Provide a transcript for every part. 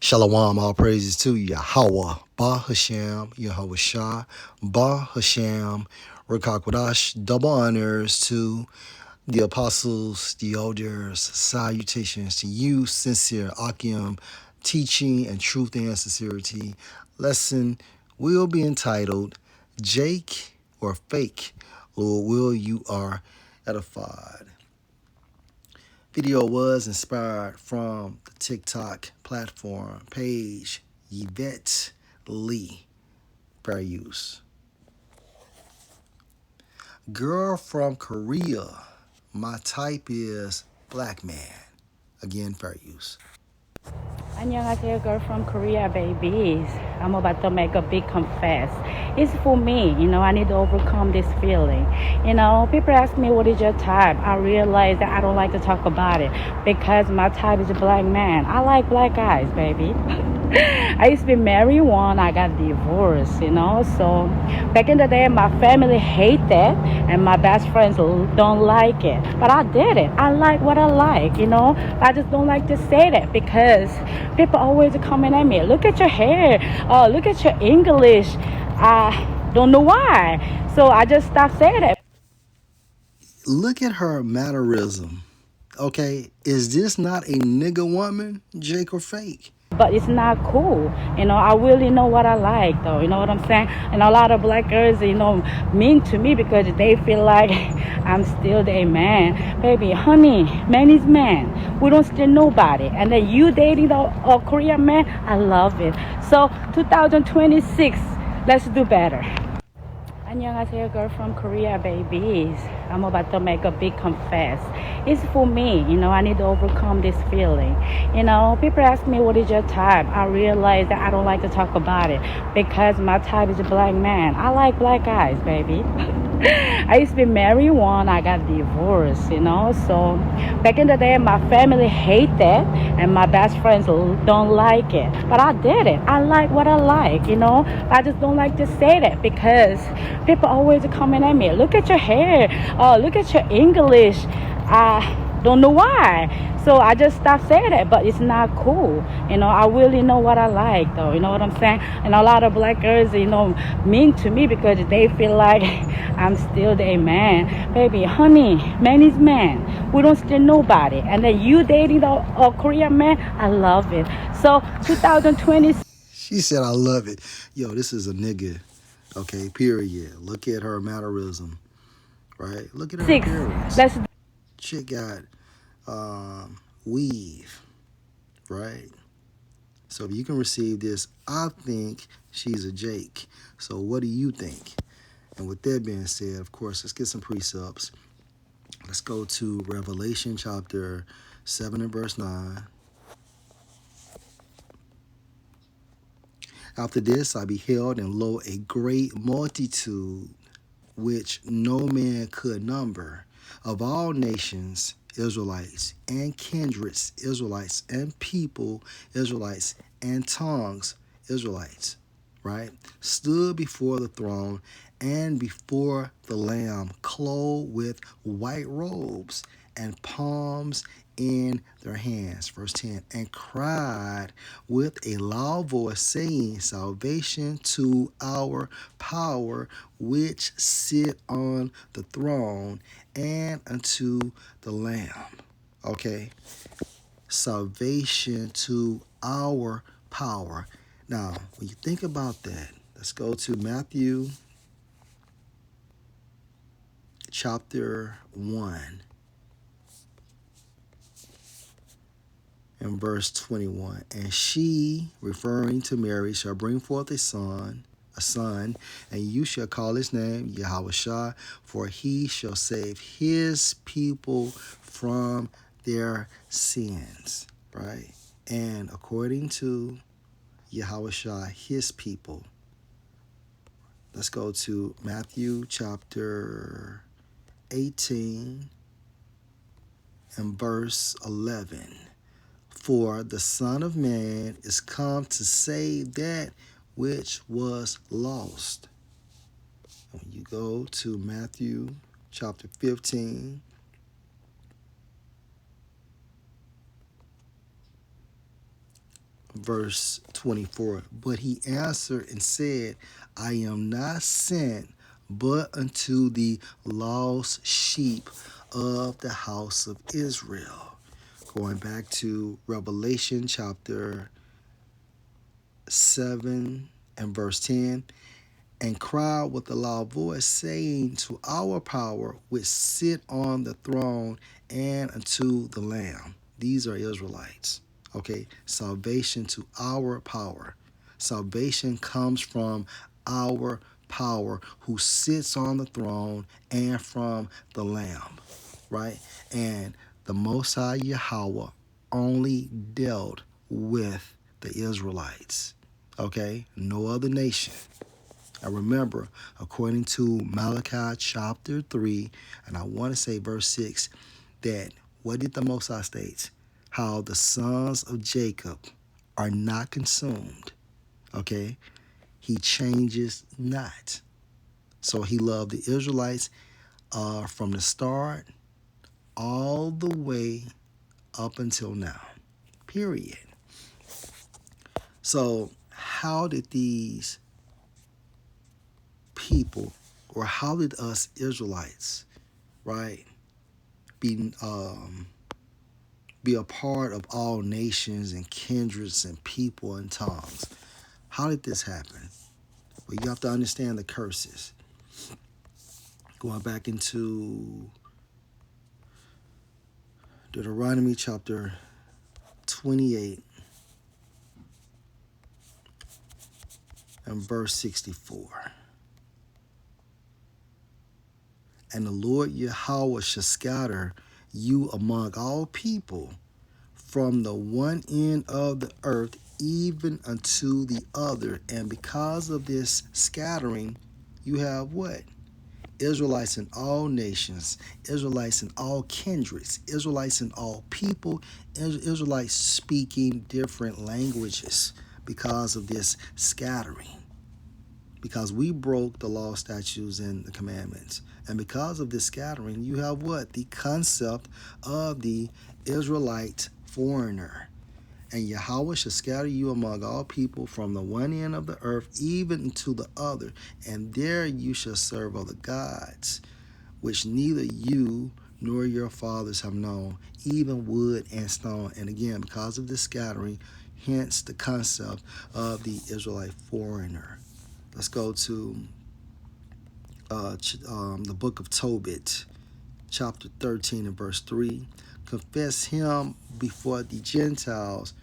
Shalom, all praises to Yahweh, Ba Hashem, Yahweh Shah, Ba Hashem, Rakakwadash, double honors to the apostles, the elders, salutations to you, sincere Akim, teaching and truth and sincerity. Lesson will be entitled Jake or Fake, Lord will you are edified. Video was inspired from the TikTok platform page Yvette Lee. Fair use. Girl from Korea. My type is black man. Again, fair use. 안녕하세요, girl from Korea, babies. I'm about to make a big confess. It's for me, I need to overcome this feeling. People ask me, what is your type? I realize that I don't like to talk about it because my type is a black man. I like black guys, baby. I used to be married one, I got divorced, So back in the day, my family hate that, and my best friends don't like it. But I did it. I like what I like, I just don't like to say that because people always coming at me. Look at your hair. Oh, look at your English. I don't know why. So I just stopped saying it. Look at her mannerism. Okay, is this not a nigga woman, Jake or fake? But it's not cool. I really know what I like, though. You know what I'm saying? And a lot of black girls, mean to me because they feel like I'm still their man. Baby, honey, man is man. We don't steal nobody. And then you dating a Korean man, I love it. So 2026, let's do better. 안녕하세요, girl from Korea, babies. I'm about to make a big confess. It's for me, I need to overcome this feeling. People ask me, what is your type? I realize that I don't like to talk about it because my type is a black man. I like black guys, baby. I used to be married one, I got divorced, So back in the day, my family hate that, and my best friends don't like it. But I did it. I like what I like, I just don't like to say that because people always coming at me. Look at your hair. Oh, look at your English. I don't know why. So I just stopped saying that, but it's not cool. I really know what I like, though. You know what I'm saying? And a lot of black girls, mean to me because they feel like I'm still their man. Baby, honey, man is man. We don't steal nobody. And then you dating a Korean man, I love it. So 2020. She said, I love it. Yo, this is a nigga. Okay, period. Look at her mannerism, right? Look at her appearance. Let's Chick got weave, right? So if you can receive this, I think she's a Jake. So what do you think? And with that being said, of course, let's get some precepts. Let's go to Revelation chapter 7 and verse 9. After this I beheld, and lo, a great multitude, which no man could number, of all nations, Israelites, and kindreds, Israelites, and people, Israelites, and tongues, Israelites, right? Stood before the throne and before the Lamb, clothed with white robes and palms in their hands. Verse 10, and cried with a loud voice, saying, Salvation to our power, which sit on the throne, and unto the Lamb. Okay? Salvation to our power. Now, when you think about that, let's go to Matthew chapter 1 and verse 21. And she, referring to Mary, shall bring forth a son, and you shall call his name Yahweh Shah, for he shall save his people from their sins. Right? And according to Yahweh Shah, his people. Let's go to Matthew chapter 18 and verse 11. For the Son of Man is come to save that which was lost. When you go to Matthew chapter 15, verse 24. But he answered and said, I am not sent but unto the lost sheep of the house of Israel. Going back to Revelation chapter 7 and verse 10. And cried with a loud voice, saying, to our power which sit on the throne and unto the Lamb. These are Israelites. Okay, salvation to our power. Salvation comes from our power who sits on the throne and from the Lamb, right? And the Most High Yahweh only dealt with the Israelites, okay? No other nation. Now remember, according to Malachi chapter 3, and I want to say verse 6, that what did the Most High state? How the sons of Jacob are not consumed. Okay? He changes not. So he loved the Israelites from the start all the way up until now. Period. So how did these people, or how did us Israelites, right, be a part of all nations and kindreds and people and tongues? How did this happen? Well, you have to understand the curses. Going back into Deuteronomy chapter 28 and verse 64. And the Lord Yahweh shall scatter you among all people from the one end of the earth even unto the other. And because of this scattering, you have what? Israelites in all nations, Israelites in all kindreds, Israelites in all people, Israelites speaking different languages because of this scattering. Because we broke the law, statutes, and the commandments. And because of this scattering, you have what? The concept of the Israelite foreigner. And Yahweh shall scatter you among all people from the one end of the earth even to the other. And there you shall serve other gods, which neither you nor your fathers have known, even wood and stone. And again, because of this scattering, hence the concept of the Israelite foreigner. Let's go to the book of Tobit, chapter 13 and verse 3. Confess him before the Gentiles,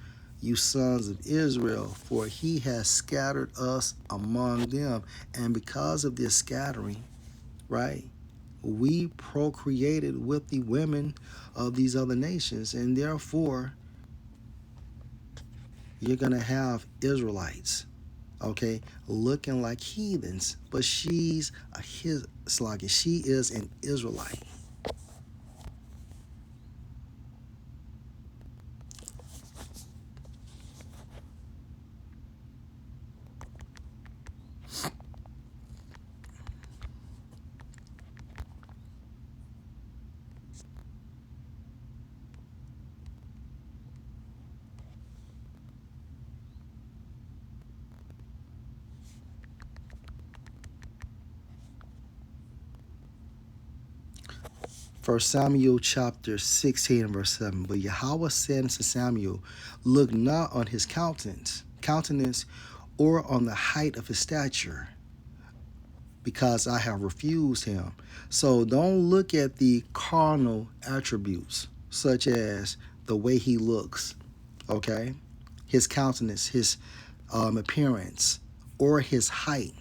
you sons of Israel, for he has scattered us among them. And because of this scattering, right, we procreated with the women of these other nations, and therefore you're going to have Israelites, okay, looking like heathens, but she's she is an Israelite. First Samuel chapter 16 and verse 7. But Yahweh said unto Samuel, look not on his countenance, or on the height of his stature, because I have refused him. So don't look at the carnal attributes, such as the way he looks, okay, his countenance, his appearance, or his height,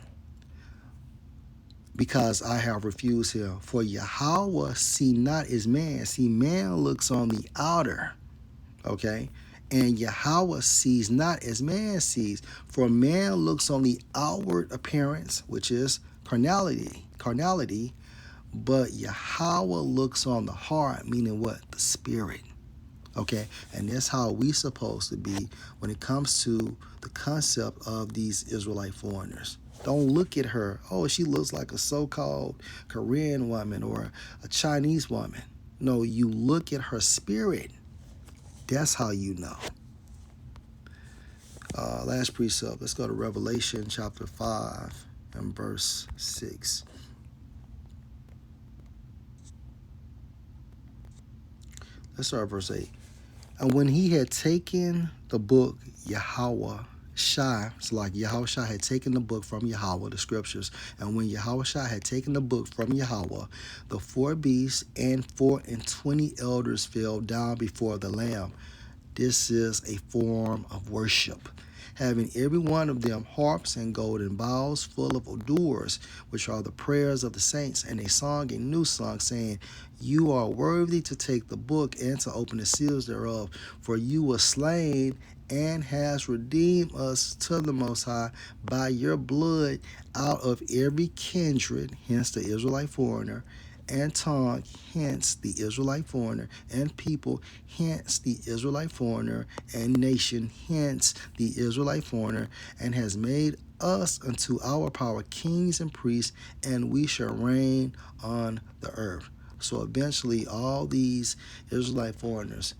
because I have refused him. For Yahweh see not as man. See, man looks on the outer, okay? And Yahweh sees not as man sees. For man looks on the outward appearance, which is carnality, but Yahweh looks on the heart, meaning what? The spirit. Okay, and that's how we supposed to be when it comes to the concept of these Israelite foreigners. Don't look at her, oh, she looks like a so-called Korean woman or a Chinese woman. No, you look at her spirit. That's how you know. Last precept. Let's go to Revelation chapter 5 and verse 6. Let's start at verse 8. And when he had taken the book, Yahweh Shai, it's like Yahweh Shai had taken the book from Yahweh, the scriptures. And when Yahweh Shai had taken the book from Yahweh, the 4 beasts and 24 elders fell down before the Lamb. This is a form of worship, having every one of them harps and golden bowls full of odors, which are the prayers of the saints. And they sung a new song, saying, You are worthy to take the book and to open the seals thereof, for you were slain and has redeemed us to the Most High by your blood out of every kindred, hence the Israelite foreigner, and tongue, hence the Israelite foreigner, and people, hence the Israelite foreigner, and nation, hence the Israelite foreigner, and has made us unto our power kings and priests, and we shall reign on the earth. So eventually all these Israelite foreigners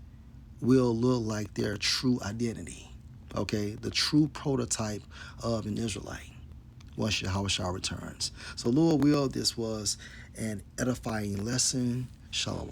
will look like their true identity, okay? The true prototype of an Israelite once Yahushua returns. So Lord will, this was an edifying lesson. Shalom.